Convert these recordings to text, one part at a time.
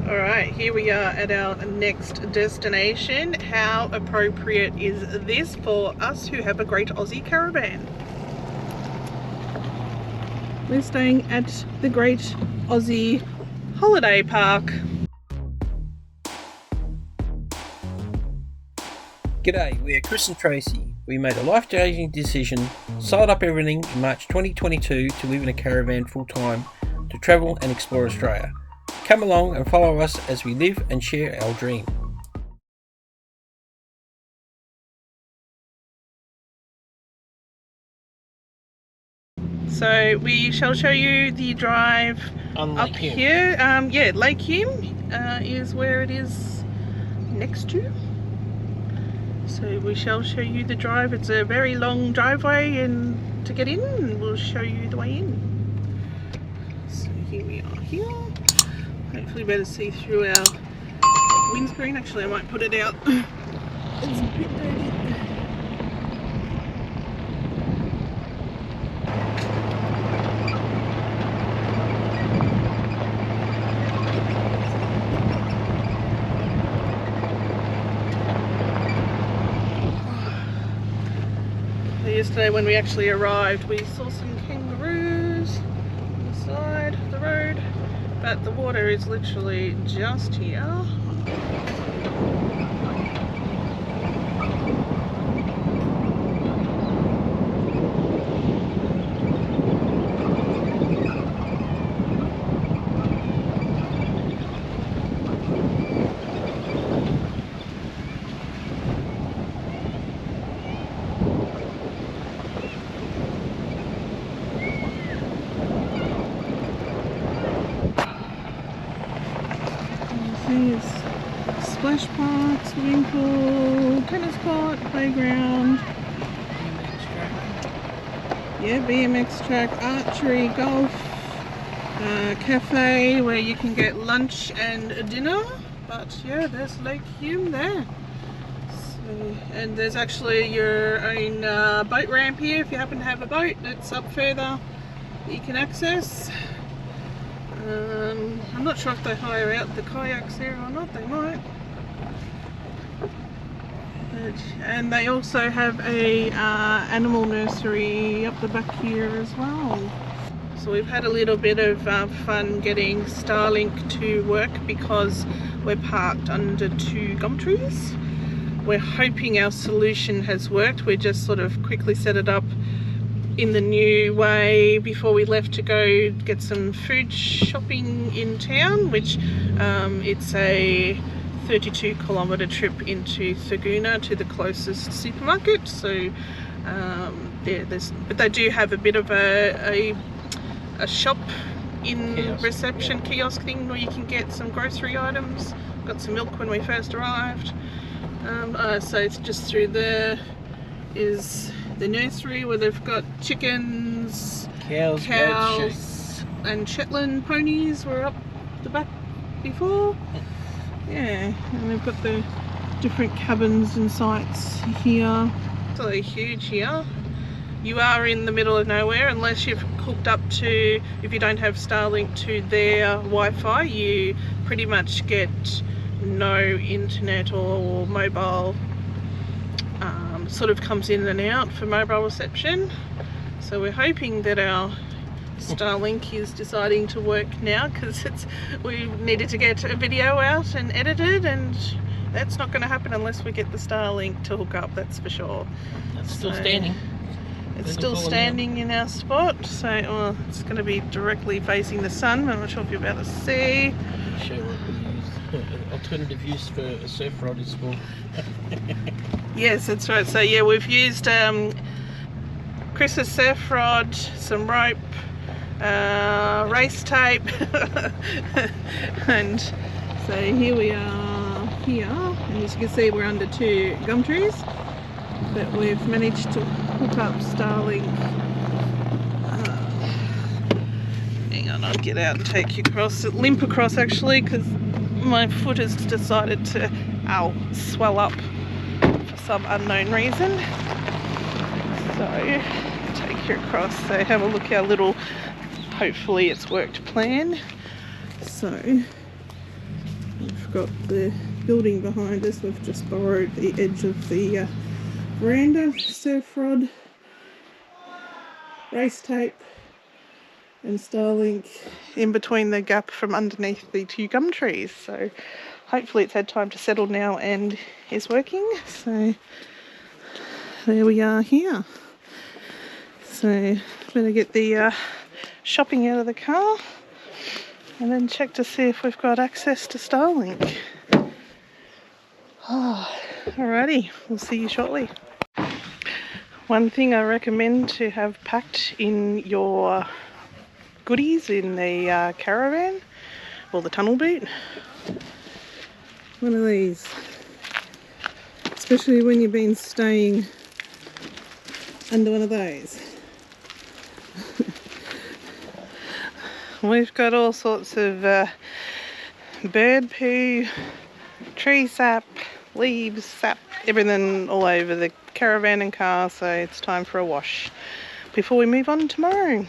Alright, here we are at our next destination. How appropriate is this for us who have a great Aussie caravan? We're staying at the Great Aussie Holiday Park. G'day, we are Chris and Tracy. We made a life-changing decision, sold up everything in March 2022 to live in a caravan full-time, to travel and explore Australia. Come along and follow us as we live and share our dream. So we shall show you the drive up here. Yeah, Lake Hume is where it is next to. So we shall show you the drive. It's a very long driveway and to get in, and we'll show you the way in. So here we are here. Hopefully better see through our windscreen. Actually, I might put it out. It's a bit dirty. Yesterday when we actually arrived, we saw some kangaroos on the side of the road, but the water is literally just here. Is splash park, swimming pool, tennis court, playground, yeah, BMX track, archery, golf, cafe where you can get lunch and dinner. But yeah, there's Lake Hume there. So, and there's actually your own boat ramp here if you happen to have a boat that's up further that you can access. I'm not sure if they hire out the kayaks there or not, they might. And they also have a animal nursery up the back here as well. So we've had a little bit of fun getting Starlink to work because we're parked under two gum trees. We're hoping our solution has worked. We just sort of quickly set it up in the new way before we left to go get some food shopping in town, which it's a 32-kilometre trip into Thurgoona to the closest supermarket. So but they do have a bit of a shop in kiosk, reception kiosk thing where you can get some grocery items. Got some milk when we first arrived. So it's just through there is the nursery where they've got chickens, cows and Shetland ponies were up the back before. Yeah, and they've got the different cabins and sites here. It's really huge here. You are in the middle of nowhere unless you've hooked up to, if you don't have Starlink, to their Wi-Fi, you pretty much get no internet or mobile. Sort of comes in and out for mobile reception. So we're hoping that our Starlink is deciding to work now, because we needed to get a video out and edited, and that's not going to happen unless we get the Starlink to hook up, that's for sure. It's still standing. It's still standing in our spot, so it's going to be directly facing the sun. I'm not sure if you're about to see. Show what we use. Alternative use for a surf rod is for. Yes, that's right. So yeah, we've used Chris's surf rod, some rope, race tape, and so here we are here, and as you can see we're under two gum trees, but we've managed to hook up Starlink. Hang on, I'll get out and take you across, limp across actually, because my foot has decided to swell up for some unknown reason. So take you across, so have a look at our little, hopefully it's worked plan. So We've got the building behind us. We've just borrowed the edge of the veranda, surf rod, race tape and Starlink in between the gap from underneath the 2 gum trees. So hopefully it's had time to settle now and is working. So there we are here. So better get the shopping out of the car and then check to see if we've got access to Starlink. Alrighty, we'll see you shortly. One thing I recommend to have packed in your goodies in the caravan or the tunnel boot, one of these, especially when you've been staying under one of those. We've got all sorts of bird poo, tree sap, leaves, sap, everything all over the caravan and car, so it's time for a wash before we move on tomorrow.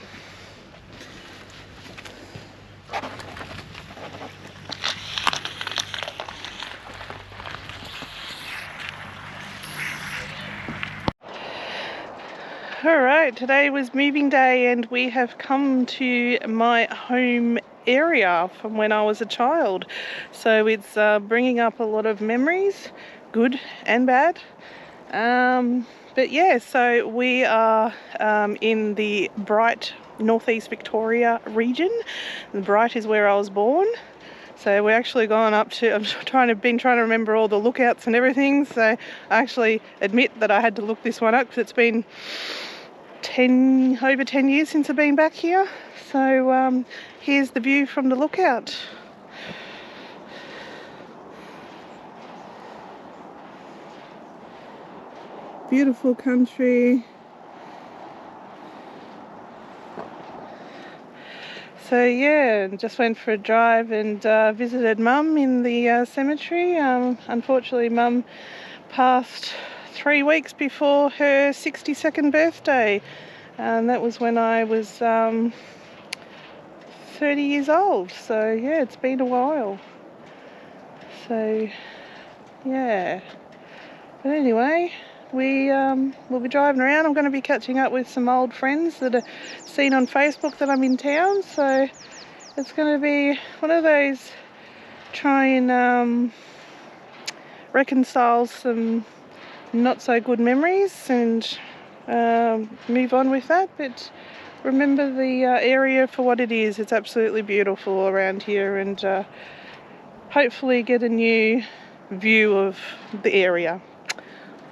Alright, today was moving day and we have come to my home area from when I was a child. So it's bringing up a lot of memories, good and bad. But yeah, so we are in the Bright, northeast Victoria region. The Bright is where I was born. So we're actually gone up to, been trying to remember all the lookouts and everything. So I actually admit that I had to look this one up because it's been over 10 years since I've been back here. So here's the view from the lookout. Beautiful country. So yeah, just went for a drive and visited Mum in the cemetery. Unfortunately, Mum passed 3 weeks before her 62nd birthday, and that was when I was 30 years old. So yeah, it's been a while. So yeah, but anyway, we'll be driving around. I'm going to be catching up with some old friends that are seen on Facebook that I'm in town, so it's going to be one of those try and reconcile some not so good memories and move on with that, but remember the area for what it is. It's absolutely beautiful around here, and hopefully get a new view of the area.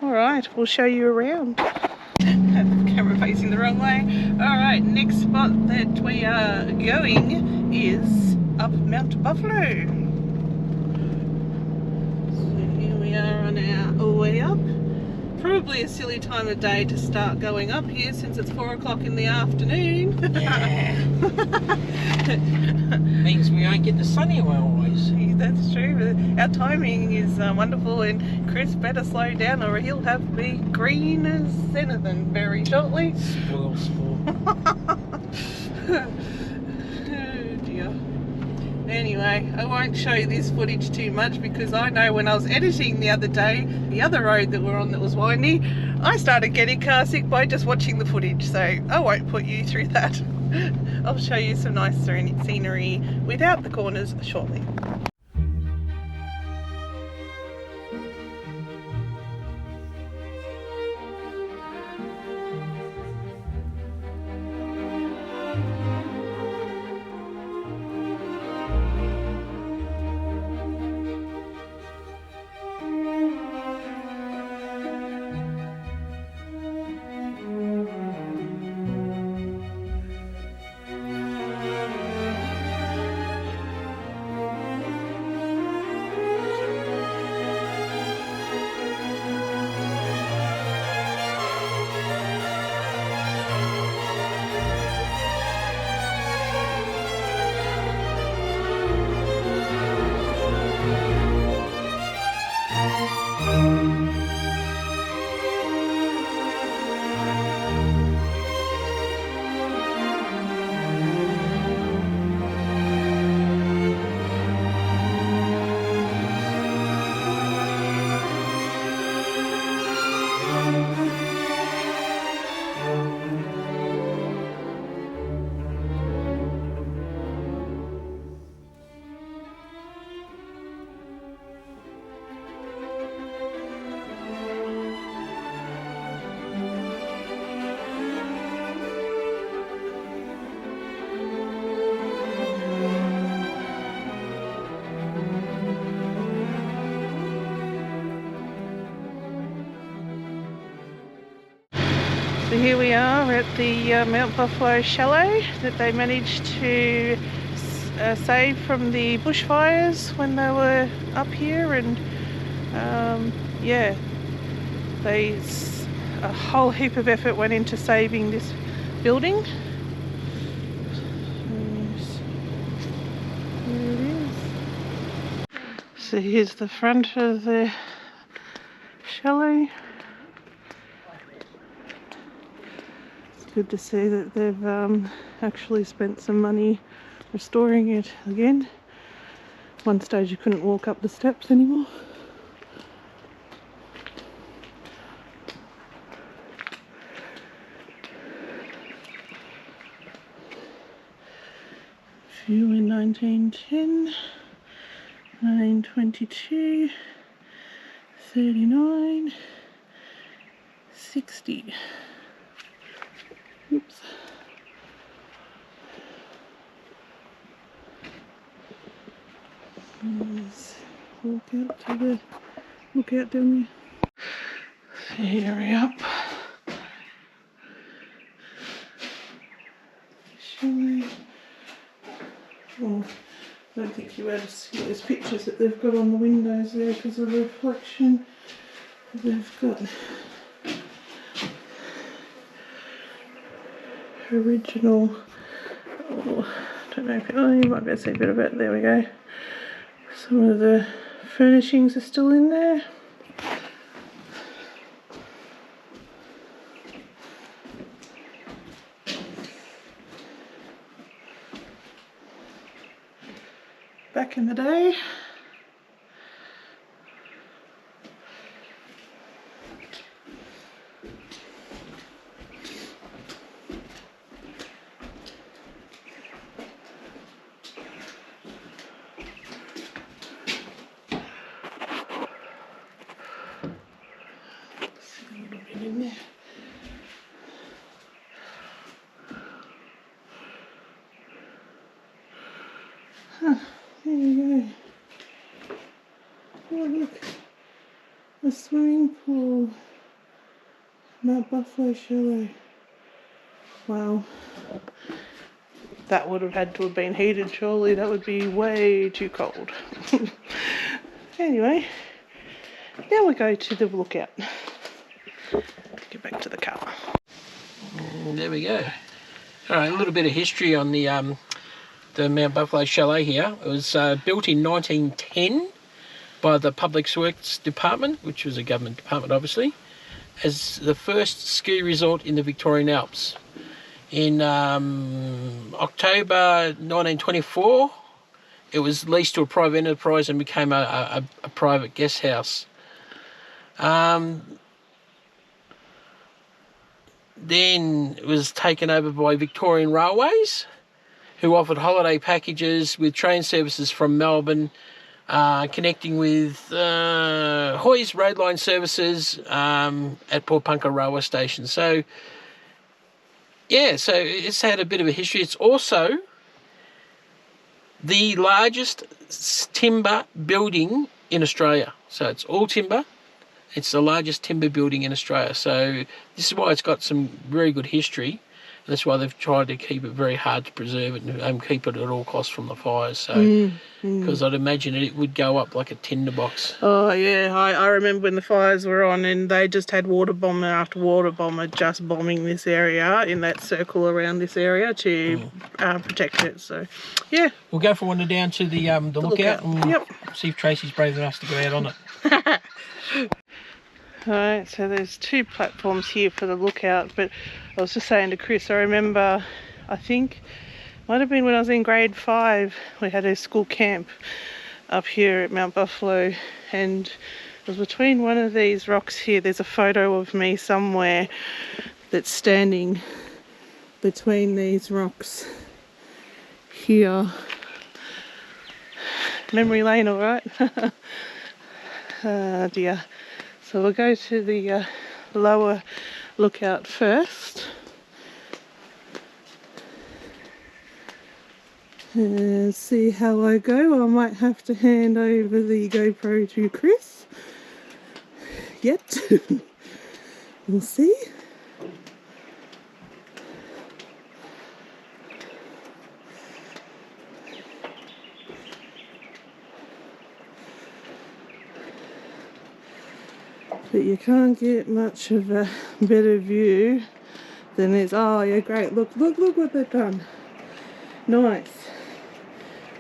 Alright, we'll show you around. Have the camera facing the wrong way. Alright, next spot that we are going is up Mount Buffalo. So here we are on our way up. Probably a silly time of day to start going up here since it's 4 o'clock in the afternoon. Yeah. Means we won't get the sun here always. That's true, but our timing is wonderful, and Chris better slow down or he'll have me green as anything very shortly. Spoil sport. Oh dear. Anyway, I won't show you this footage too much because I know when I was editing the other day, the other road that we're on that was windy, I started getting car sick by just watching the footage, so I won't put you through that. I'll show you some nice scenery without the corners shortly. So here we are at the Mount Buffalo chalet that they managed to save from the bushfires when they were up here, and yeah, a whole heap of effort went into saving this building. There it is. So here's the front of the chalet. It's good to see that they've actually spent some money restoring it again. One stage you couldn't walk up the steps anymore. Few in 1910, 1922, 39, 60. Oops. Let's walk out to the lookout down there. Here we up. Chalet. Oh, I don't think you were able to see those pictures that they've got on the windows there because of the reflection. They've got original, oh, I don't know if, oh, you might be able to see a bit of it. There we go. Some of the furnishings are still in there. Back in the day. See a little bit in there. Huh. There you go. Oh look, a swimming pool. Mount Buffalo chalet. Wow. That would have had to have been heated surely. That would be way too cold. Anyway, now we go to the lookout. Get back to the car. There we go. Alright, a little bit of history on the Mount Buffalo chalet here. It was built in 1910 by the Public Works Department, which was a government department obviously, as the first ski resort in the Victorian Alps. In October 1924, it was leased to a private enterprise and became a private guest house. Then it was taken over by Victorian Railways, who offered holiday packages with train services from Melbourne, connecting with Hoy's road line services at Port Punker railway station. So, yeah, so it's had a bit of a history. It's also the largest timber building in Australia. So it's all timber. It's the largest timber building in Australia. So this is why it's got some very good history. That's why they've tried to keep it very hard to preserve it and keep it at all costs from the fires. So, because I'd imagine it would go up like a tinderbox. Oh yeah, I remember when the fires were on and they just had water bomber after water bomber just bombing this area in that circle around this area to protect it. So, yeah. We'll go for one down to the lookout and see if Tracy's brave enough to go out on it. Alright, so there's two platforms here for the lookout, but I was just saying to Chris, I remember, I think, might have been when I was in grade 5, we had a school camp up here at Mount Buffalo, and it was between one of these rocks here. There's a photo of me somewhere that's standing between these rocks here. Memory lane, alright? Oh dear. So we'll go to the lower lookout first. And see how I go. I might have to hand over the GoPro to Chris. Yet. We'll see. But you can't get much of a better view than this. Oh yeah, great. Look what they've done. Nice.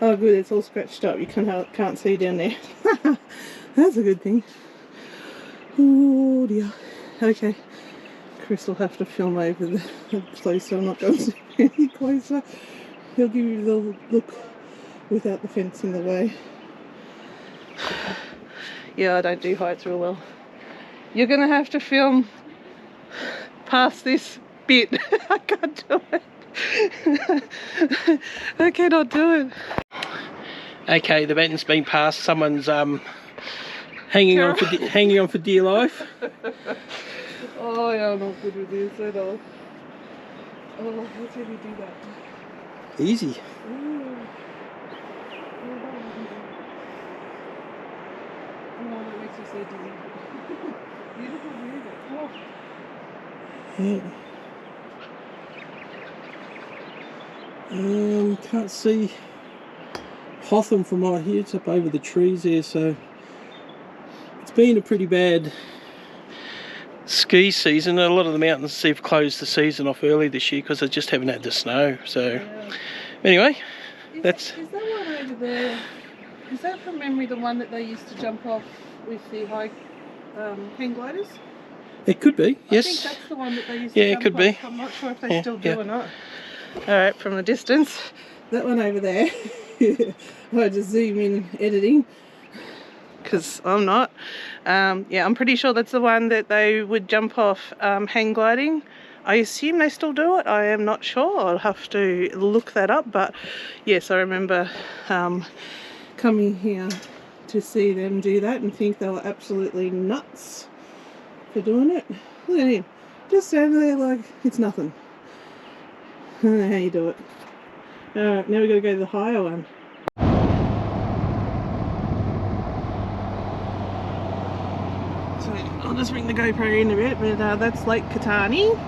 Oh good, it's all scratched up. You can't see down there. That's a good thing. Oh dear. Okay. Chris will have to film over the place, so I'm not going to any closer. He'll give you the look without the fence in the way. Yeah, I don't do heights real well. You're going to have to film past this bit. I can't do it. I cannot do it. Okay, the baton's been passed. Someone's hanging on for dear life. Oh yeah, I'm not good with this at all. Oh, how did you do that? Easy. Ooh. Oh, that makes me so dizzy. Beautiful view. Oh. Yeah. Can't see Hotham from right here. It's up over the trees there, so it's been a pretty bad ski season. A lot of the mountains have closed the season off early this year because they just haven't had the snow. So Yeah. Anyway, Is that's... Is that one over there? Is that from memory the one that they used to jump off with the high hang gliders? It could be, yes. I think that's the one that they used to jump it could off. be. I'm not sure if they still do or not. Alright, from a distance. That one over there. I had to zoom in editing because I'm not. Yeah, I'm pretty sure that's the one that they would jump off hang gliding. I assume they still do it. I am not sure. I'll have to look that up. But yes, I remember coming here to see them do that and think they were absolutely nuts for doing it. Look at him. Just standing there like it's nothing. I don't know how you do it. Alright, now we've got to go to the higher one. So I'll just bring the GoPro in a bit, but that's Lake Katani.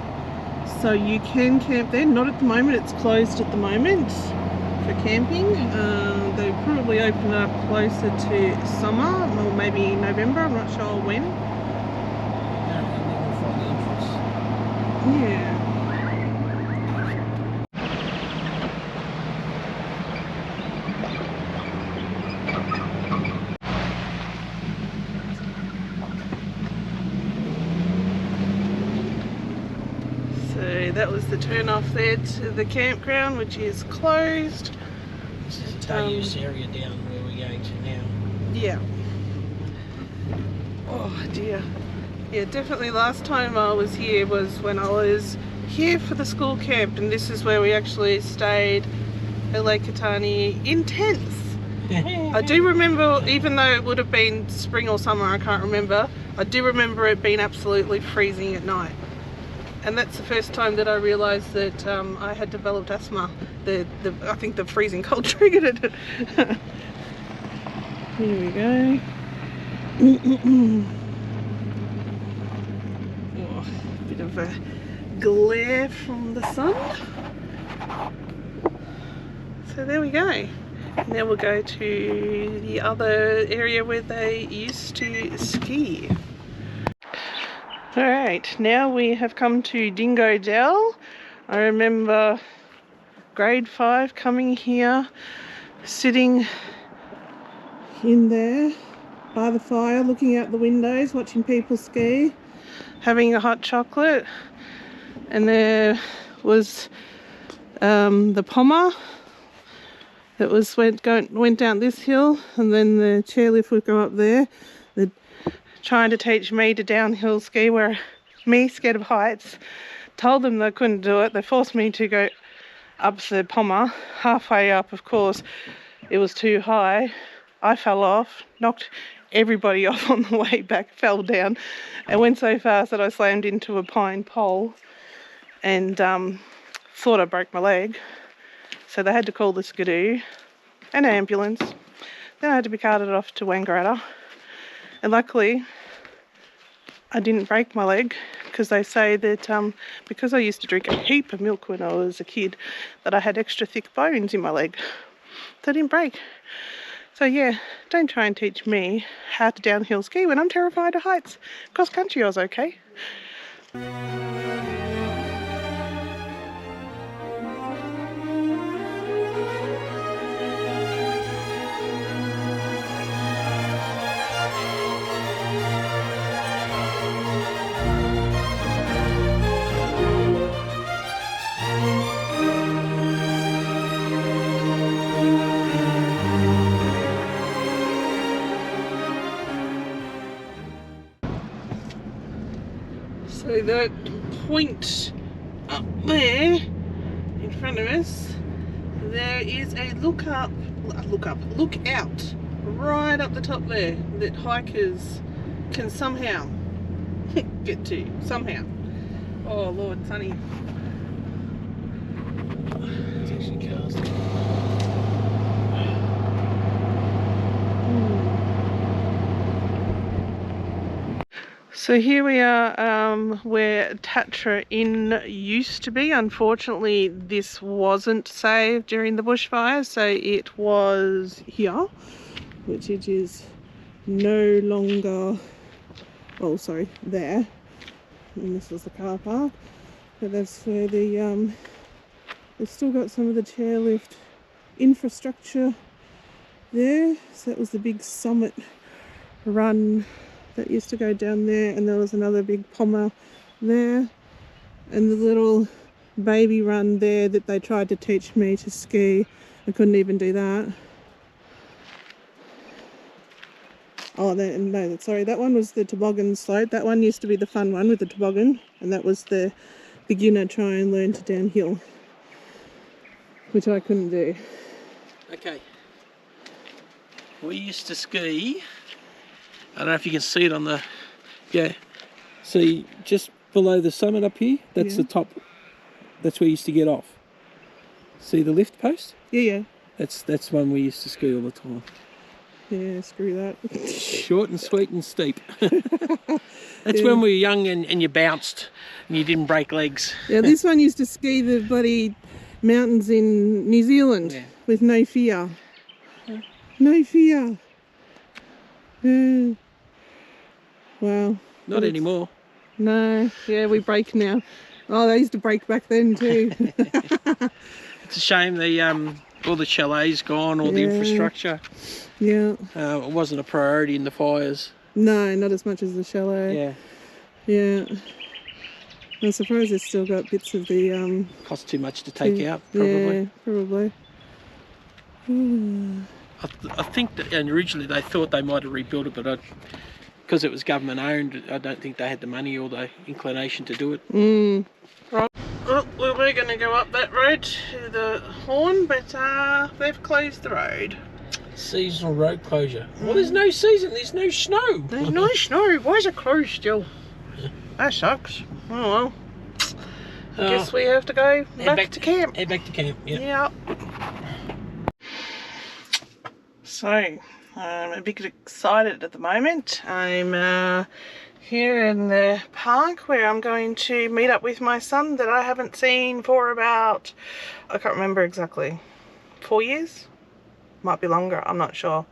So you can camp there. Not at the moment, it's closed at the moment for camping. They'll probably open up closer to summer, or maybe November, I'm not sure when. Yeah. So that was the turn off there to the campground, which is closed. This is a day use area down where we're going to now. Yeah. Oh dear. Yeah, definitely last time I was here was when I was here for the school camp, and this is where we actually stayed at Lake Katani in tents. I do remember, even though it would have been spring or summer, I can't remember, I do remember it being absolutely freezing at night. And that's the first time that I realised that I had developed asthma. I think the freezing cold triggered it. Here we go. Oh, bit of a glare from the sun. So there we go. Now we'll go to the other area where they used to ski. Alright, now we have come to Dingo Dell. I remember grade 5 coming here, sitting in there by the fire, looking out the windows, watching people ski, having a hot chocolate, and there was the Pommer that went down this hill, and then the chairlift would go up there. They're trying to teach me to downhill ski, where me, scared of heights, told them they couldn't do it. They forced me to go up the Pommer. Halfway up, of course, it was too high. I fell off, knocked everybody off on the way back, fell down, and went so fast that I slammed into a pine pole and thought I broke my leg. So they had to call the skidoo and an ambulance. Then I had to be carted off to Wangaratta. And luckily, I didn't break my leg, because they say that because I used to drink a heap of milk when I was a kid, that I had extra thick bones in my leg. So I didn't break. So yeah, don't try and teach me how to downhill ski when I'm terrified of heights. Cross country I was okay. So that point up there in front of us, there is a look out right up the top there that hikers can somehow get to, somehow. Oh Lord, sunny. It's actually cars. So here we are where Tatra Inn used to be. Unfortunately, this wasn't saved during the bushfires, so it was here, which it is no longer, oh sorry, there. And this was the car park. But that's where the, they've still got some of the chairlift infrastructure there. So that was the big summit run that used to go down there, and there was another big pommer there, and the little baby run there that they tried to teach me to ski. I couldn't even do that. Oh no, sorry, that one was the toboggan slope. That one used to be the fun one with the toboggan, and that was the beginner try and learn to downhill, which I couldn't do. Okay, we used to ski, I don't know if you can see it on the, yeah, see just below the summit up here, that's the top, that's where you used to get off. See the lift post? Yeah. That's one we used to ski all the time. Yeah, screw that. Short and sweet and steep. That's when we were young and you bounced and you didn't break legs. Yeah, this one used to ski the bloody mountains in New Zealand with no fear. No fear. Yeah. Wow. Not anymore. No, yeah, we break now. Oh, they used to break back then too. It's a shame the all the chalets gone, all the infrastructure. Yeah. It wasn't a priority in the fires. No, not as much as the chalet. Yeah. Yeah. I suppose they've still got bits of the Cost too much to take out, probably. Yeah, probably. I think that, and originally they thought they might have rebuilt it, but because it was government owned, I don't think they had the money or the inclination to do it. Right. Well, we were going to go up that road to the Horn, but they've closed the road. Seasonal road closure. Well, there's no season, there's no snow. There's no snow. Why is it closed still? That sucks. Oh well. I guess we have to go back to camp. Head back to camp, yeah. So, I'm a bit excited at the moment. I'm here in the park where I'm going to meet up with my son that I haven't seen for about, I can't remember exactly, 4 years? Might be longer, I'm not sure.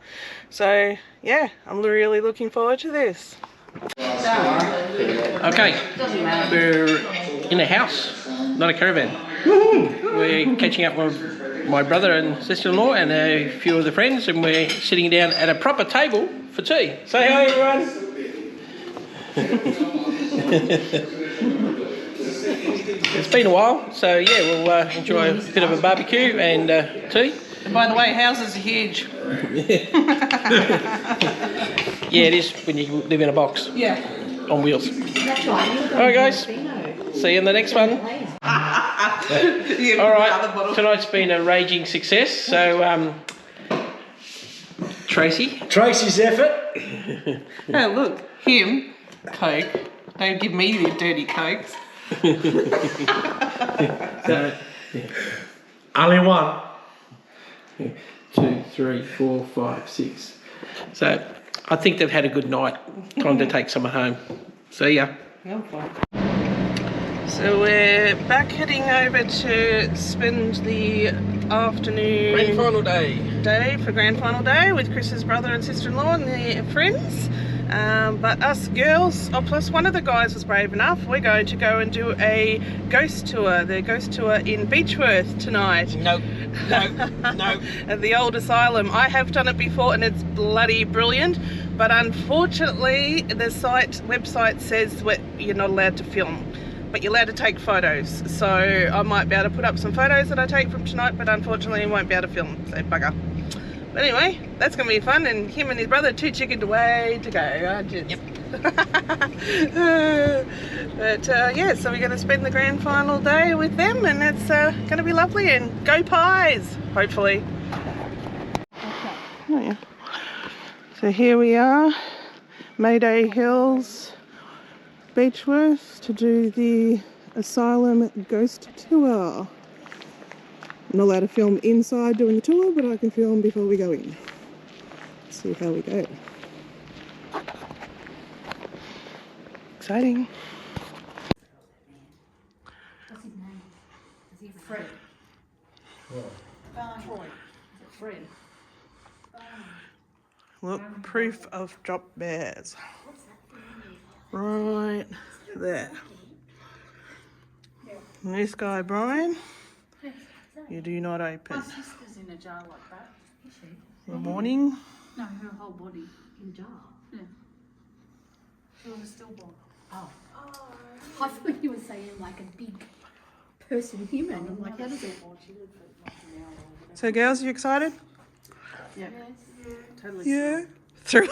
So, yeah, I'm really looking forward to this. Okay, we're in a house, not a caravan. We're catching up with my brother and sister-in-law and a few of the friends, and we're sitting down at a proper table for tea. Say hi, everyone. It's been a while, so yeah, we'll enjoy a bit of a barbecue and tea. And by the way, houses are huge. Yeah, it is when you live in a box. Yeah. On wheels. Alright guys, see you in the next one. Alright, tonight's been a raging success, so Tracy's effort. Oh look, him, Coke. Don't give me the dirty Cokes. Only one. 2, 3, 4, 5, 6. So I think they've had a good night. Time to take someone home. See ya. So we're back heading over to spend the afternoon. Grand final day. For grand final day with Chris's brother and sister-in-law and their friends. But us girls, plus one of the guys was brave enough, we're going to go and do a ghost tour, the ghost tour in Beechworth tonight. No. At the old asylum. I have done it before and it's bloody brilliant, but unfortunately the website says you're not allowed to film, but you're allowed to take photos. So I might be able to put up some photos that I take from tonight, but unfortunately I won't be able to film, so bugger. But anyway, that's going to be fun, and him and his brother, too chicken to way to go, aren't you? Yep. But yeah, so we're going to spend the grand final day with them, and it's going to be lovely, and go Pies, hopefully. Oh yeah. So here we are, Mayday Hills, Beechworth, to do the asylum ghost tour. I'm not allowed to film inside doing the tour, but I can film before we go in. Let's see how we go. Exciting. What's his name? Is he Fred? Troy. Is it Fred? Look, proof of drop bears. Right there. And this guy, Brian, you do not open. My sister's in a jar like that. Is she? In the morning. No, her whole body in a jar. Yeah. She was a stillborn. Oh. I thought you were saying like a big person human. I'm like, how does it? So girls, you excited? Yeah. Totally. Yeah. Through.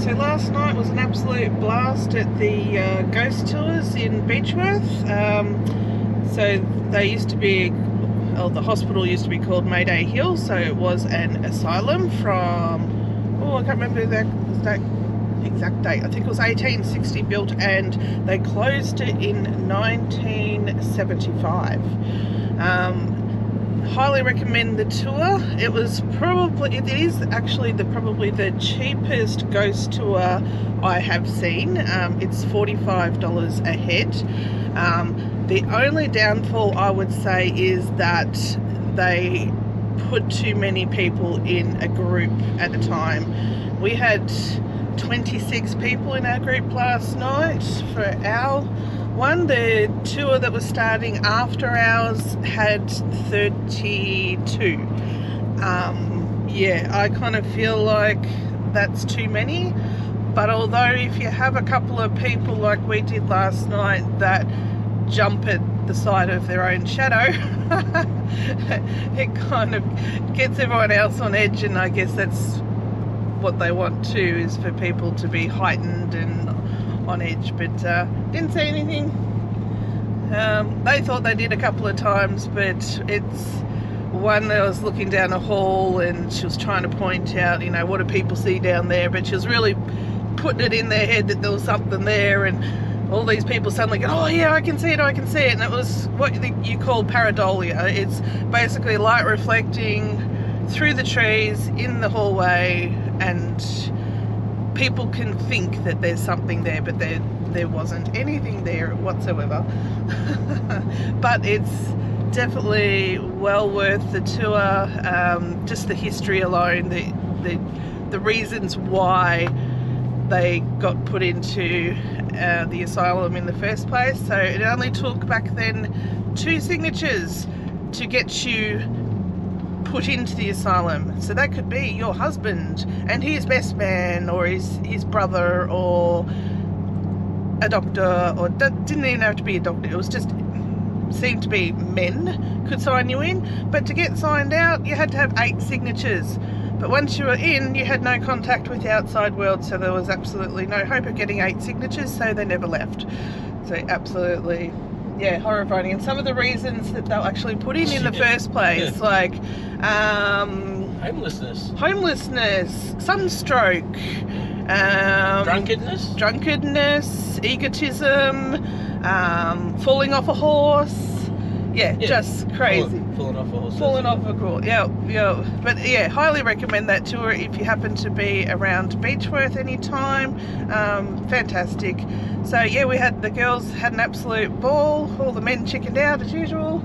So last night was an absolute blast at the ghost tours in Beechworth. So they used to be, the hospital used to be called Mayday Hill, so it was an asylum from, I can't remember the exact date. I think it was 1860 built, and they closed it in 1975. Highly recommend the tour. It is actually probably the cheapest ghost tour I have seen. It's $45 a head. The only downfall I would say is that they put too many people in a group at a time. We had 26 people in our group last night for our one. The tour that was starting after ours had 32. Yeah, I kind of feel like that's too many, but although if you have a couple of people like we did last night that jump at the sight of their own shadow, it kind of gets everyone else on edge, and I guess that's what they want too, is for people to be heightened and on edge. But didn't see anything. They thought they did a couple of times, but it's one that was looking down a hall and she was trying to point out, what do people see down there, but she was really putting it in their head that there was something there, and all these people suddenly go, oh yeah, I can see it, and it was what you call pareidolia. It's basically light reflecting through the trees in the hallway, and people can think that there's something there, but there wasn't anything there whatsoever. But it's definitely well worth the tour. Just the history alone, the reasons why they got put into the asylum in the first place. So it only took back then 2 signatures to get you put into the asylum. So that could be your husband and his best man, or his brother, or a doctor, or didn't even have to be a doctor. It was just seemed to be men could sign you in. But to get signed out, you had to have 8 signatures. But once you were in, you had no contact with the outside world, so there was absolutely no hope of getting 8 signatures, so they never left. So absolutely, yeah, horrifying. And some of the reasons that they'll actually put in the first place, like homelessness, sunstroke, drunkenness, egotism, falling off a horse. Yeah, just crazy. Falling off a horse. Falling off a horse. Yeah. But yeah, highly recommend that tour if you happen to be around Beechworth anytime. Fantastic. So yeah, the girls had an absolute ball. All the men chickened out as usual.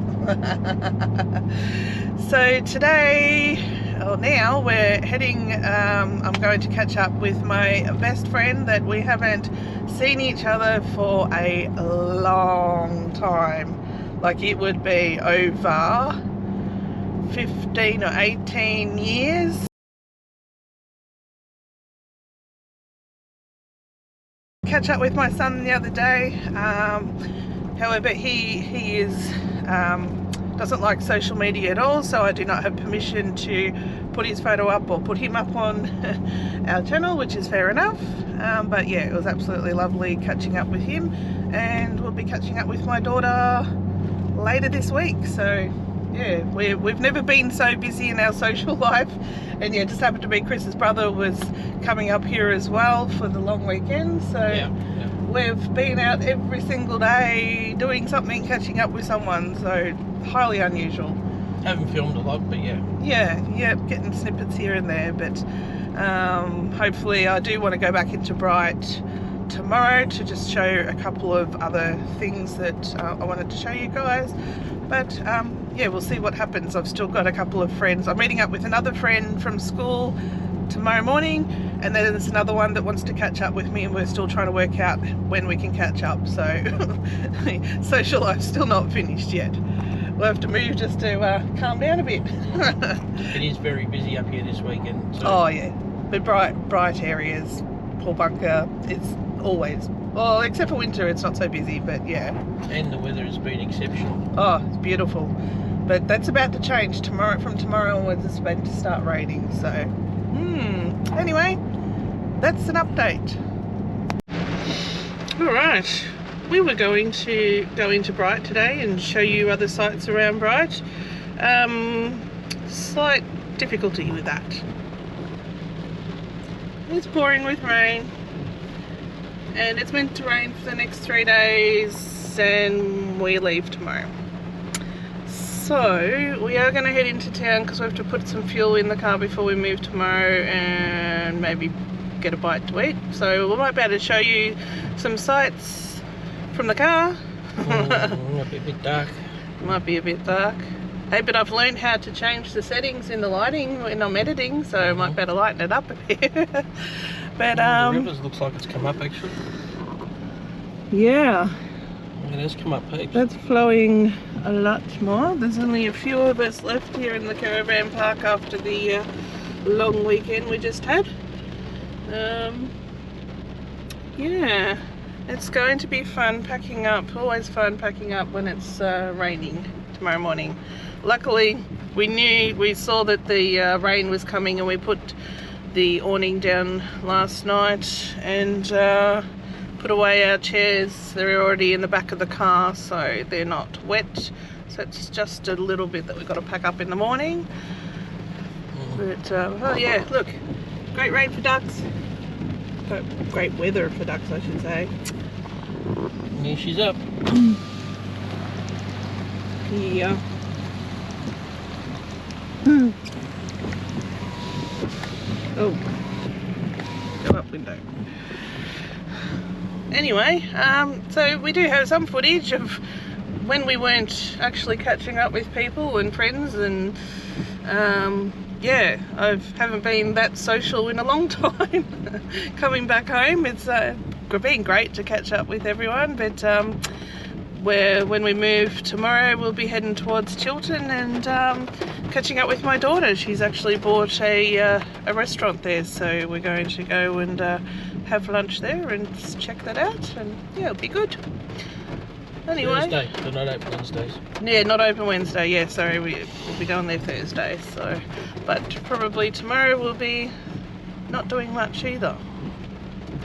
So today, or now, we're heading. I'm going to catch up with my best friend that we haven't seen each other for a long time. Like, it would be over 15 or 18 years. Catch up with my son the other day. However, he is doesn't like social media at all, so I do not have permission to put his photo up or put him up on our channel, which is fair enough. But yeah, it was absolutely lovely catching up with him, and we'll be catching up with my daughter later this week. So yeah, we've never been so busy in our social life, and yeah, just happened to be Chris's brother was coming up here as well for the long weekend, so we've been out every single day doing something, catching up with someone, so highly unusual. Haven't filmed a lot, but yeah, getting snippets here and there, but hopefully I do want to go back into Bright tomorrow to just show a couple of other things that I wanted to show you guys. But yeah, we'll see what happens. I've still got a couple of friends. I'm meeting up with another friend from school tomorrow morning, and then there's another one that wants to catch up with me, and we're still trying to work out when we can catch up. So social life's still not finished yet. We'll have to move just to calm down a bit. It is very busy up here this weekend. So. Oh yeah, but bright areas, Paul Bunker, it's always, well, except for winter it's not so busy, but yeah. And the weather has been exceptional. Oh, it's beautiful. But that's about to change. From tomorrow onwards it's about to start raining, so anyway, that's an update. Alright, we were going to go into Bright today and show you other sites around Bright. Slight difficulty with that. It's pouring with rain, and it's meant to rain for the next 3 days, and we leave tomorrow. So we are going to head into town because we have to put some fuel in the car before we move tomorrow, and maybe get a bite to eat. So we might be able to show you some sights from the car. Might be a bit dark. Might be a bit dark. Hey, but I've learned how to change the settings in the lighting when I'm editing, so I might better lighten it up a bit. But the rivers looks like it's come up actually. Yeah. It has come up heaps. That's flowing a lot more. There's only a few of us left here in the caravan park after the long weekend we just had. Yeah, it's going to be fun packing up. Always fun packing up when it's raining tomorrow morning. Luckily, we saw that the rain was coming, and we put the awning down last night and put away our chairs. They're already in the back of the car, so they're not wet. So it's just a little bit that we've got to pack up in the morning. But oh yeah, look, great rain for ducks. Great weather for ducks, I should say. Yeah, she's up. Yeah. Oh, go up window. Anyway, so we do have some footage of when we weren't actually catching up with people and friends, and yeah, I haven't been that social in a long time. Coming back home, it's been great to catch up with everyone, but when we move tomorrow, we'll be heading towards Chiltern and catching up with my daughter. She's actually bought a restaurant there, so we're going to go and have lunch there and check that out, and yeah, it'll be good. Anyway, Thursday, they're not open Wednesdays. Yeah, not open Wednesday. Yeah, sorry, we'll be going there Thursday. So, but probably tomorrow we'll be not doing much either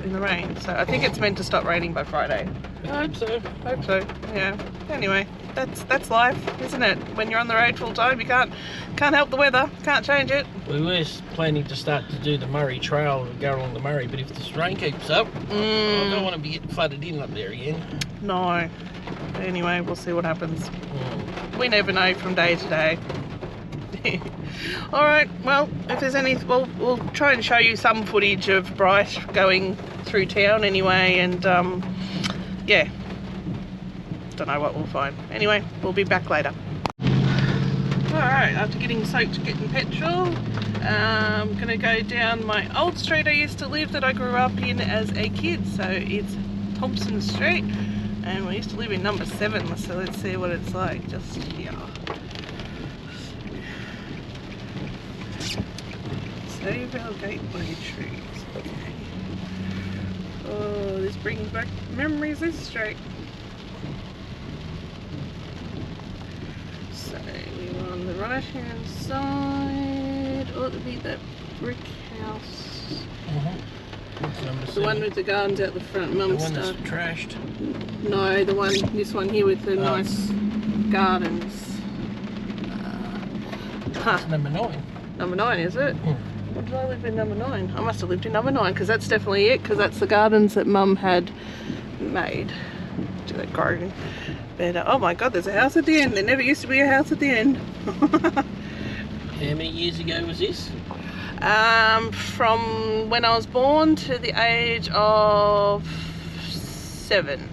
in the rain. So I think it's meant to stop raining by Friday. I hope so. Hope so. Yeah. Anyway, that's life, isn't it? When you're on the road full time, you can't help the weather. Can't change it. We were planning to start to do the Murray Trail and go along the Murray, but if this rain keeps up, I don't want to be getting flooded in up there again. No. Anyway, we'll see what happens. We never know from day to day. Alright, well, if there's any, we'll try and show you some footage of Bright going through town anyway, and yeah, don't know what we'll find. Anyway, we'll be back later. Alright, after getting soaked, getting petrol, I'm gonna go down my old street I used to live that I grew up in as a kid. So it's Thompson Street, and we used to live in number 7, so let's see what it's like just here. Save our gateway trees. Okay. Oh, this brings back memories, this street. So we're on the right hand side. Ought to be that brick house. The one with the gardens out the front. Mum's the one that's trashed. No, this one here with the nice gardens. That's number 9. Number 9, is it? Did I live in number 9? I must have lived in number 9, because that's definitely it, because that's the gardens that Mum had made to that garden. But oh my God, there's a house at the end. There never used to be a house at the end. How many years ago was this? From when I was born to the age of 7.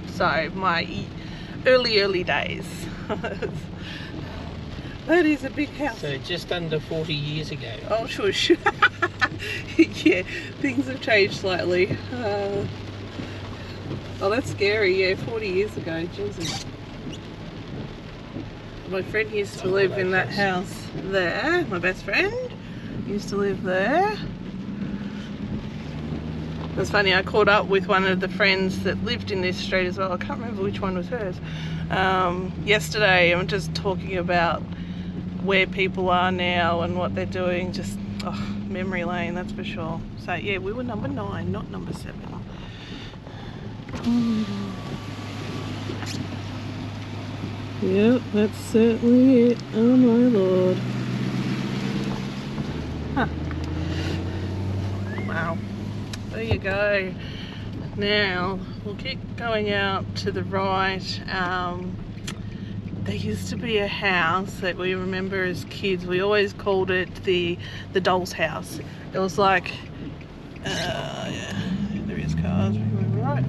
So my early days. That is a big house. So just under 40 years ago. Oh, shush. Yeah, things have changed slightly. Oh, that's scary. Yeah, 40 years ago. Jesus. My friend used to live in that house there. My best friend used to live there. It was funny, I caught up with one of the friends that lived in this street as well. I can't remember which one was hers. Yesterday, I'm just talking about where people are now and what they're doing. Just memory lane, that's for sure. So yeah, we were number 9, not number 7. Yep, that's certainly it. Oh my Lord. Huh. Wow. There you go. Now we'll keep going out to the right. There used to be a house that we remember as kids. We always called it the doll's house. It was like, yeah, there is cars. Right.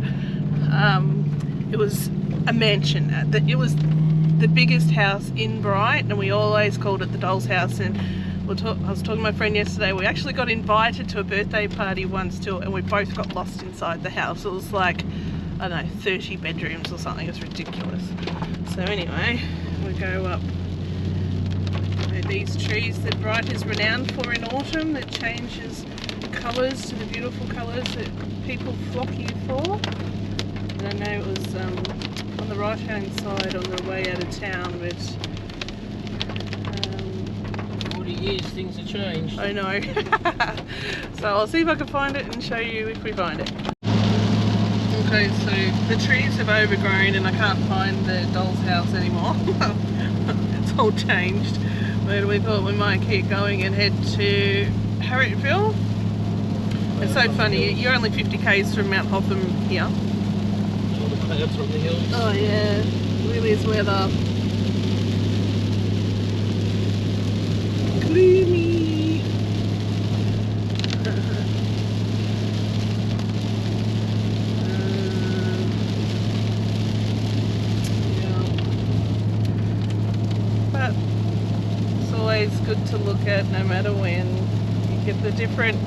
It was a mansion. It was the biggest house in Bright, and we always called it the doll's house. And I was talking to my friend yesterday. We actually got invited to a birthday party once too, and we both got lost inside the house. It was like, I don't know, 30 bedrooms or something. It was ridiculous. So anyway, we go up. These trees that Bright is renowned for in autumn, that changes colours to the beautiful colours that people flock here for. And I know it was on the right hand side on the way out of town, but 40 years, things have changed. I know. So I'll see if I can find it and show you if we find it. Okay, so the trees have overgrown and I can't find the doll's house anymore. It's all changed. But we thought we might keep going and head to Harriettville. It's so funny, you're only 50 k's from Mount Hotham here. All the clouds on the hills. Oh yeah, look at this weather. Gloomy. Yeah. to look at no matter when. You get the different...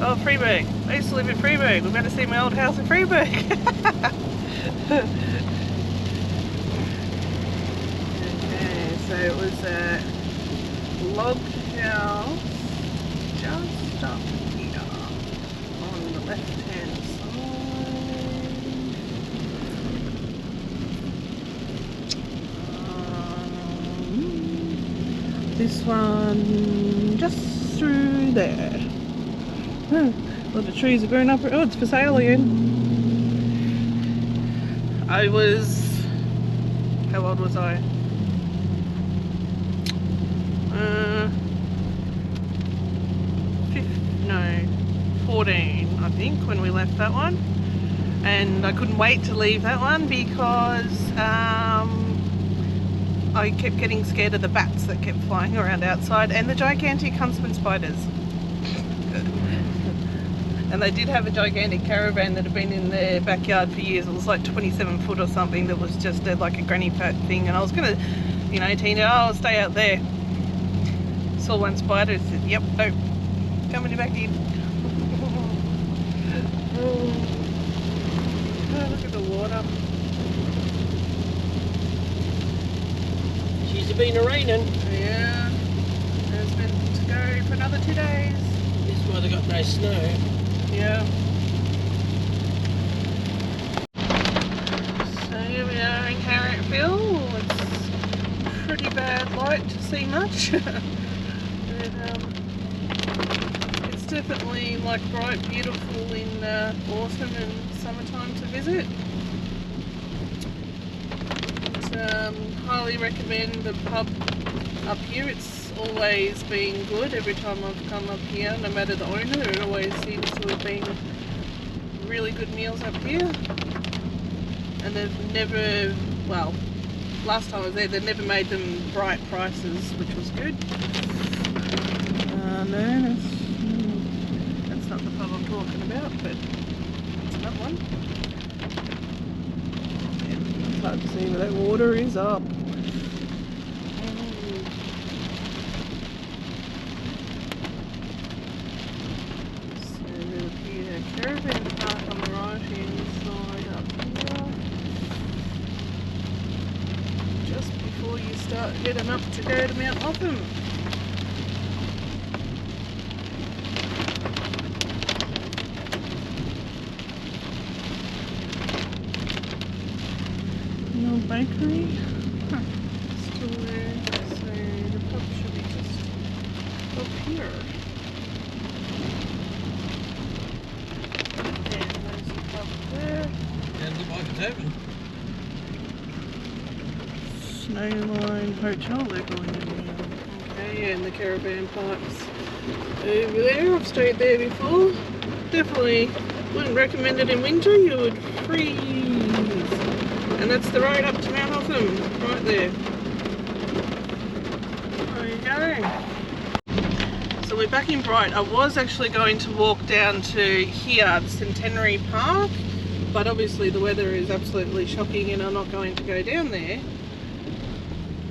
Oh, Freeburg. I used to live in Freeburg. We're going to see my old house in Freeburg. Okay, so it was a log house just up here on the left-hand side. This one just through there. Oh, a lot of trees are growing up. Oh, it's for sale again. I was... How old was I? 14, I think, when we left that one. And I couldn't wait to leave that one because I kept getting scared of the bats that kept flying around outside and the gigantic huntsman spiders. And they did have a gigantic caravan that had been in their backyard for years. It was like 27 foot or something that was just like a granny fat thing. And I was going to, you know, Tina, I'll stay out there. Saw one spider and said, yep, no, coming back in. Oh, look at the water. She's been raining. Yeah, it's meant to go for another 2 days. That's why they got no snow. Yeah. So here we are in Harrietville. It's pretty bad light to see much. But, it's definitely like bright, beautiful in autumn and summertime to visit. Highly recommend the pub up here. It's always been good. Every time I've come up here, no matter the owner, it always seems to have been really good meals up here. And they've never, well, last time I was there, they never made them bright prices, which was good. No, that's not the pub I'm talking about, but it's another one. Yeah, it's hard to see, but that water is up. Caravan park on the right hand side up here. Just before you start heading up to go to Mount Hotham. The old bakery. Huh. Still there. So the pub should be just up here. Open. Snowline Hotel they're calling it now. Okay, and the caravan parks over there. I've stayed there before. Definitely wouldn't recommend it in winter, you would freeze. And that's the road up to Mount Hotham, right there. There you go. So we're back in Bright. I was actually going to walk down to here, the Centenary Park. But obviously the weather is absolutely shocking and I'm not going to go down there.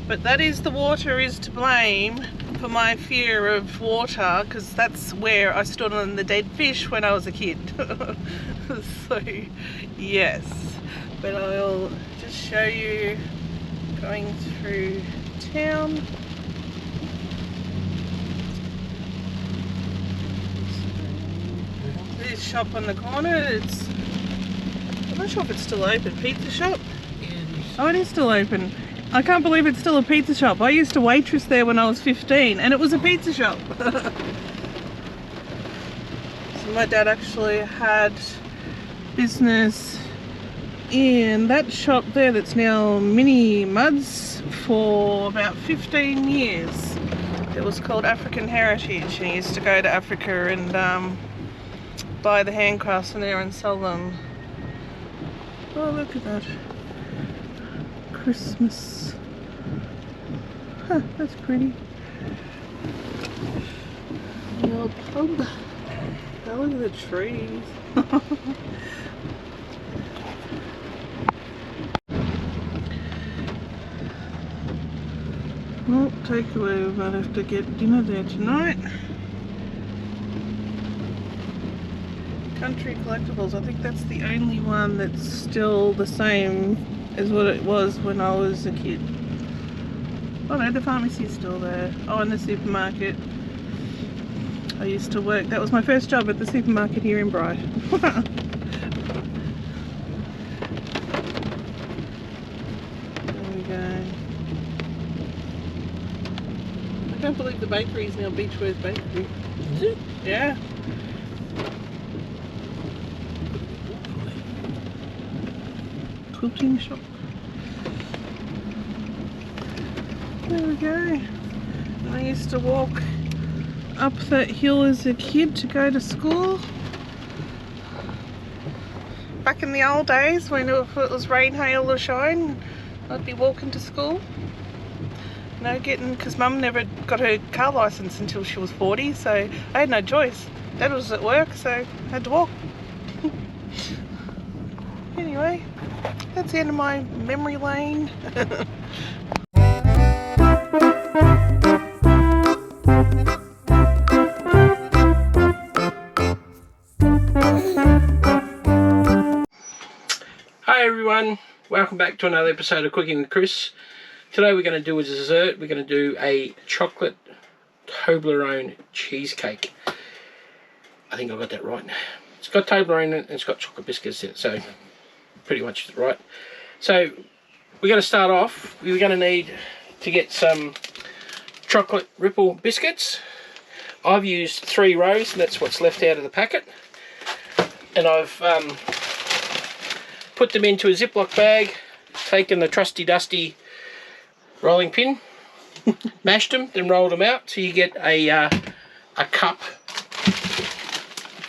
But that is, the water is to blame for my fear of water, because that's where I stood on the dead fish when I was a kid. So yes, but I'll just show you going through town. This shop on the corner, it's, I'm not sure if it's still open. Pizza shop? Oh, it is still open. I can't believe it's still a pizza shop. I used to waitress there when I was 15 and it was a pizza shop. So my dad actually had business in that shop there that's now Mini Muds for about 15 years. It was called African Heritage. He used to go to Africa and buy the handcrafts from there and sell them. Oh, look at that. Christmas. Huh, that's pretty. The old pub. Oh, look at the trees. Well, takeaway. We might have to get dinner there tonight. Country Collectibles, I think that's the only one that's still the same as what it was when I was a kid. Oh no, the pharmacy's still there. Oh, and the supermarket. I used to work, that was my first job at the supermarket here in Bright. There we go. I can't believe the bakery is now Beechworth Bakery. Is it? Yeah. Quilting shop. There we go. And I used to walk up that hill as a kid to go to school. Back in the old days when if it was rain, hail or shine, I'd be walking to school. No getting, because Mum never got her car licence until she was 40, so I had no choice. Dad was at work, so I had to walk. Anyway, that's the end of my memory lane. Hi everyone, welcome back to another episode of Cooking with Chris. Today we're going to do a dessert. We're going to do a chocolate Toblerone cheesecake. I think I got that right. It's got Toblerone in it and it's got chocolate biscuits in it, so pretty much right. So we're going to start off. We're going to need to get some chocolate ripple biscuits. I've used 3 rows, and that's what's left out of the packet. And I've put them into a Ziploc bag, taken the trusty dusty rolling pin, mashed them, then rolled them out, so you get a cup,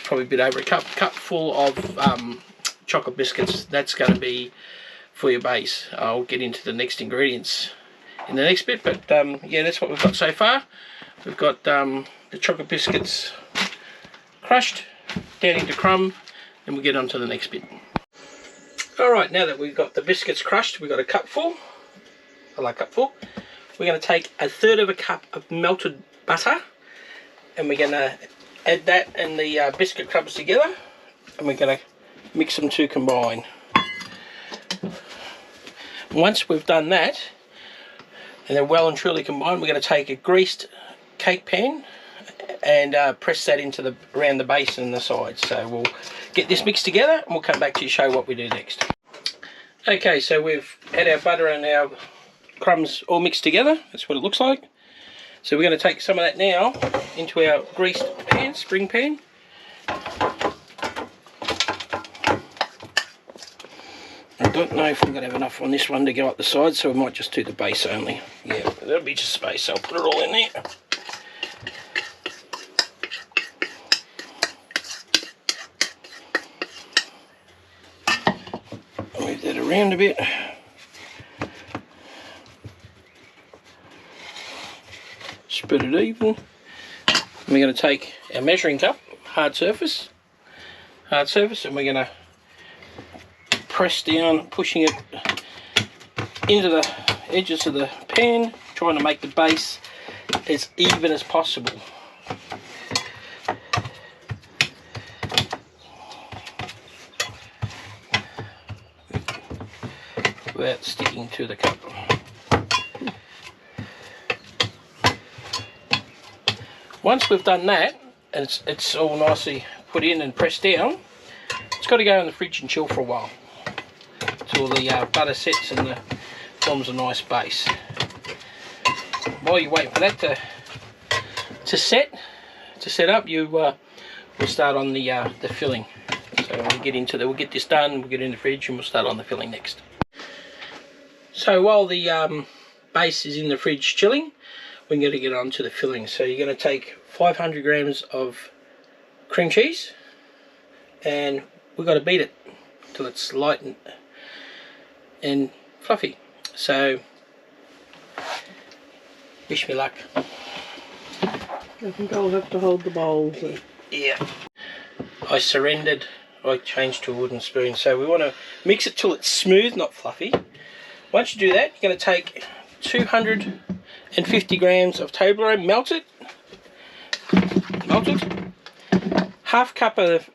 probably a bit over a cup full of chocolate biscuits. That's going to be for your base. I'll get into the next ingredients in the next bit, but yeah, that's what we've got so far. We've got the chocolate biscuits crushed down into crumb, and we'll get on to the next bit. Alright, now that we've got the biscuits crushed, we've got a cupful, we're going to take 1/3 of a cup of melted butter, and we're going to add that and the biscuit crumbs together, and we're going to mix them to combine. Once we've done that, and they're well and truly combined, we're going to take a greased cake pan and press that into around the base and the sides. So we'll get this mixed together and we'll come back to you, show what we do next. Okay, so we've had our butter and our crumbs all mixed together. That's what it looks like. So we're going to take some of that now into our greased pan, spring pan. I don't know if we're going to have enough on this one to go up the side, so we might just do the base only. Yeah, that'll be just space, so I'll put it all in there. Move that around a bit. Spread it even. We're going to take our measuring cup, hard surface, and we're going to press down, pushing it into the edges of the pan, trying to make the base as even as possible. Without sticking to the cup. Once we've done that, and it's all nicely put in and pressed down, it's got to go in the fridge and chill for a while until the butter sets and forms a nice base. While you're waiting for that to set up, you will start on the filling. So we'll get this done, we'll get it in the fridge, and we'll start on the filling next. So while the base is in the fridge chilling, we're going to get on to the filling. So you're going to take 500 grams of cream cheese, and we've got to beat it till it's light and fluffy. So wish me luck. I think I'll have to hold the bowl. So. Yeah. I surrendered. I changed to a wooden spoon. So we want to mix it till it's smooth, not fluffy. Once you do that, you're going to take 250 grams of Toblerone melted, half cup of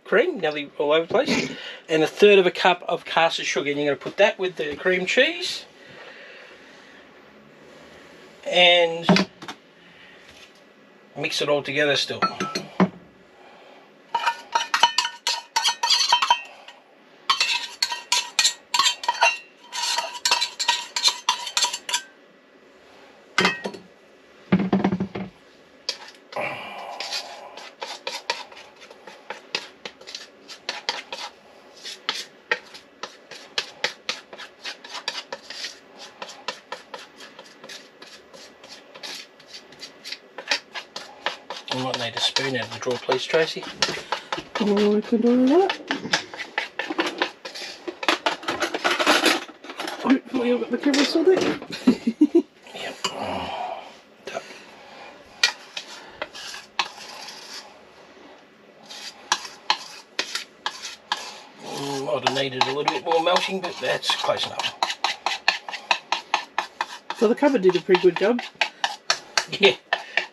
cream, nearly all over the place, and a third of a cup of caster sugar. And you're going to put that with the cream cheese and mix it all together still. I might need a spoon out of the drawer, please, Tracy. Oh, I can do that. Hopefully I've got the camera still there. Yep. Might have needed a little bit more melting, but that's close enough. So the cover did a pretty good job. Yeah,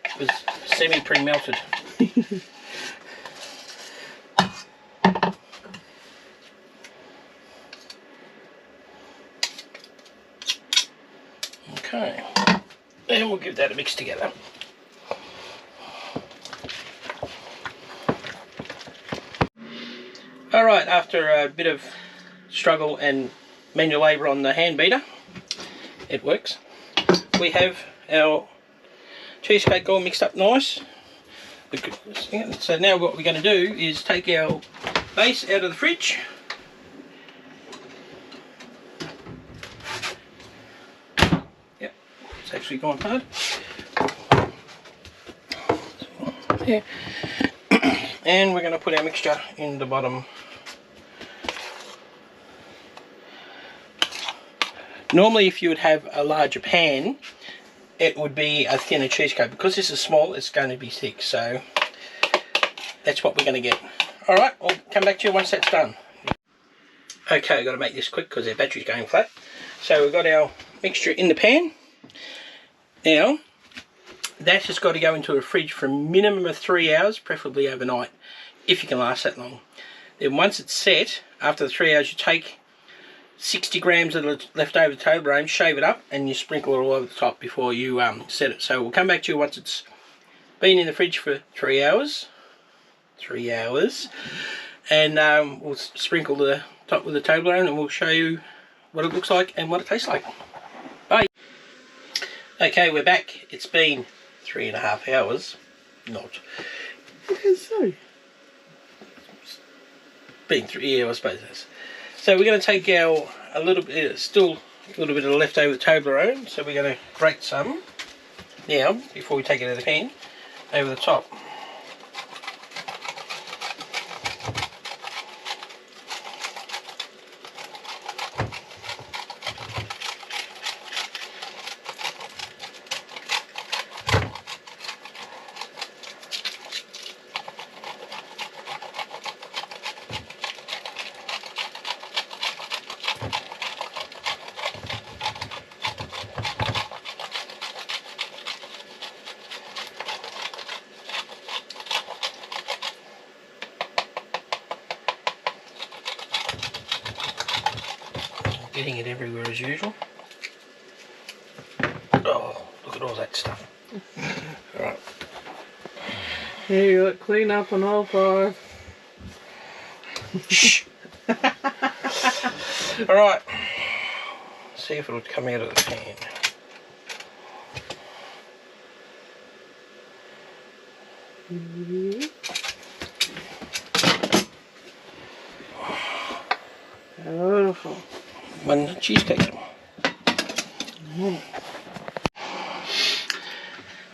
it was semi-pre-melted. Okay, and we'll give that a mix together. Alright, after a bit of struggle and manual labour on the hand beater, it works. We have our cheesecake all mixed up nice. So now what we're going to do is take our base out of the fridge. Yep, it's actually gone hard. Yeah. And we're going to put our mixture in the bottom. Normally if you would have a larger pan, it would be a thinner cheesecake. Because this is small, it's going to be thick, so that's what we're going to get. Alright, I'll come back to you once that's done. Okay, I've got to make this quick because our battery's going flat. So we've got our mixture in the pan. Now, that has got to go into a fridge for a minimum of 3 hours, preferably overnight, if you can last that long. Then once it's set, after the 3 hours, you take 60 grams of the leftover Toblerone, shave it up, and you sprinkle it all over the top before you set it. So we'll come back to you once it's been in the fridge for 3 hours. 3 hours. And we'll sprinkle the top with the Toblerone and we'll show you what it looks like and what it tastes like. Bye. Okay, we're back. It's been 3.5 hours. Not. So. Been 3 hours, I suppose it is. So we're going to take our still a little bit of leftover Toblerone. So we're going to grate some now before we take it out of the pan over the top. Getting it everywhere as usual. Oh, look at all that stuff. Alright. Here you got clean up on all 5. Shh. Alright. See if it'll come out of the pan. Beautiful. One cheesecake.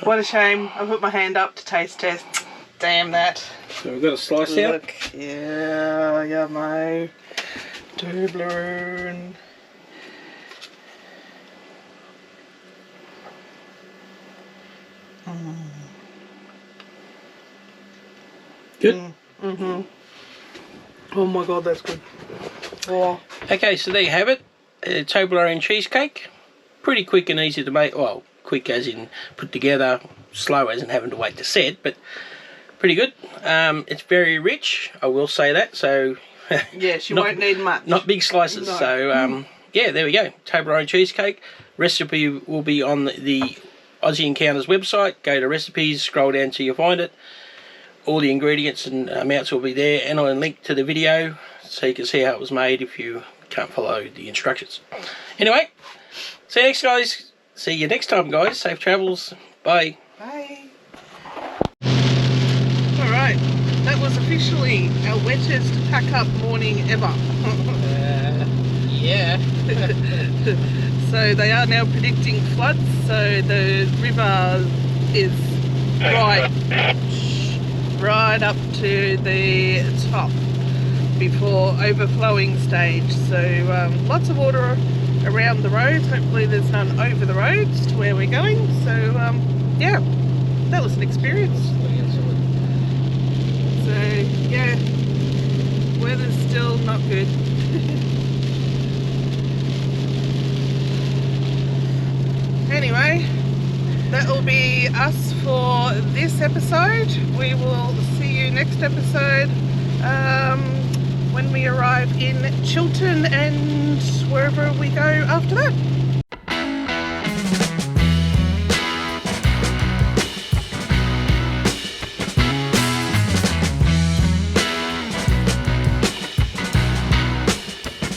What a shame. I put my hand up to taste test. Damn that. So we've got a slice out. Look, yeah, yummy. Toblerone. Good? Mm-hmm. Oh my god, that's good. Oh. Okay, so there you have it. Toblerone cheesecake. Pretty quick and easy to make. Well, quick as in put together, slow as in having to wait to set, but pretty good. It's very rich, I will say that. So yes, you won't need much. Not big slices. No. So yeah, there we go. Toblerone cheesecake. Recipe will be on the Ozzy Encounters website. Go to recipes, scroll down till you find it. All the ingredients and amounts will be there, and I'll link to the video so you can see how it was made if you can't follow the instructions. Anyway, see you next, guys. See you next time, guys. Safe travels. Bye. Bye. Alright, that was officially our wettest pack-up morning ever. Yeah. So they are now predicting floods, so the river is right up to the top before overflowing stage. So lots of water around the roads. Hopefully there's none over the roads to where we're going. So yeah, that was an experience. So yeah, weather's still not good. Anyway, that will be us for this episode. We will see you next episode when we arrive in Chiltern and wherever we go after that.